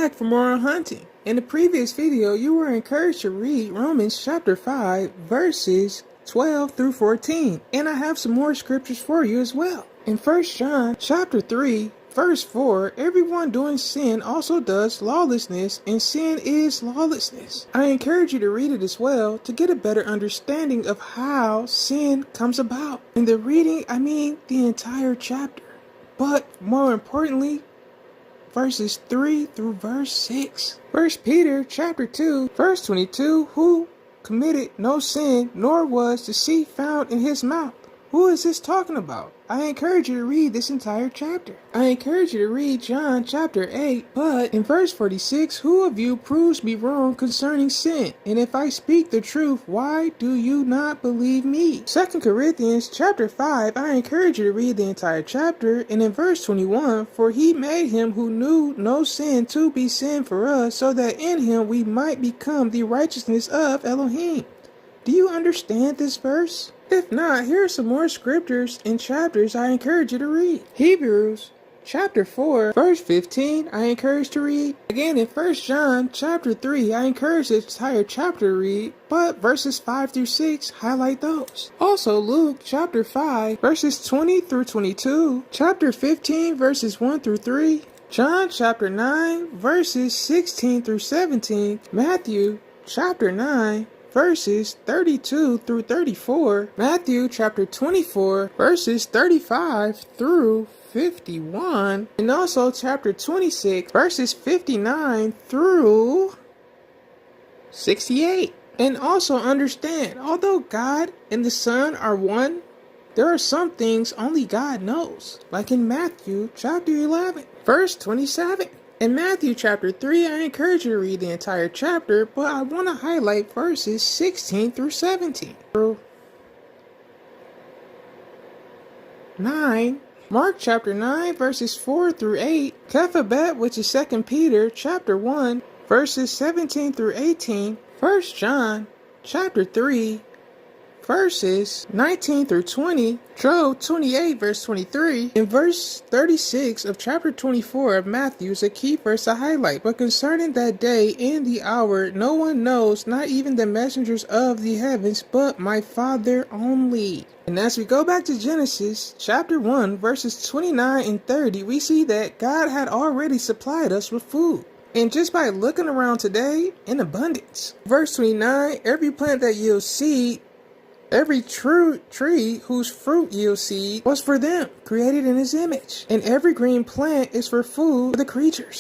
back for more on hunting. In the previous video, you were encouraged to read Romans chapter 5, verses 12 through 14. And I have some more scriptures for you as well. In 1 John chapter 3, verse 4, everyone doing sin also does lawlessness, and sin is lawlessness. I encourage you to read it as well to get a better understanding of how sin comes about. In the reading, I mean the entire chapter. But more importantly, verses 3 through verse 6. 1 Peter chapter 2, verse 22, who committed no sin, nor was deceit found in his mouth. Who is this talking about? I encourage you to read this entire chapter. I encourage you to read John chapter 8, but in verse 46, who of you proves me wrong concerning sin? And if I speak the truth, why do you not believe me? 2 Corinthians chapter 5, I encourage you to read the entire chapter. And in verse 21, for he made him who knew no sin to be sin for us, so that in him we might become the righteousness of Elohim. Do you understand this verse? If not, here are some more scriptures and chapters I encourage you to read. Hebrews chapter 4, verse 15, I encourage to read. Again, in 1 John chapter 3, I encourage the entire chapter to read, but verses 5 through 6 highlight those. Also, Luke chapter 5, verses 20 through 22, chapter 15, verses 1 through 3, John chapter 9, verses 16 through 17, Matthew chapter 9, verses 32 through 34, Matthew chapter 24, verses 35 through 51, and also chapter 26, verses 59 through 68. And also understand, although God and the Son are one, there are some things only God knows, like in Matthew chapter 11, verse 27. In Matthew chapter 3, I encourage you to read the entire chapter, but I want to highlight verses 16 through 17. 9. Mark chapter 9, verses 4 through 8. Kephabet, which is 2 Peter chapter 1, verses 17 through 18. 1 John chapter 3, verses 19 through 20, Job 28 verse 23, and verse 36 of chapter 24 of Matthew is a key verse to highlight. But concerning that day and the hour, no one knows, not even the messengers of the heavens, but my Father only. And as we go back to Genesis chapter 1 verses 29 and 30, we see that God had already supplied us with food. And just by looking around today, in abundance. Verse 29, every plant that yields seed, every true tree whose fruit yields seed was for them, created in his image. And every green plant is for food for the creatures.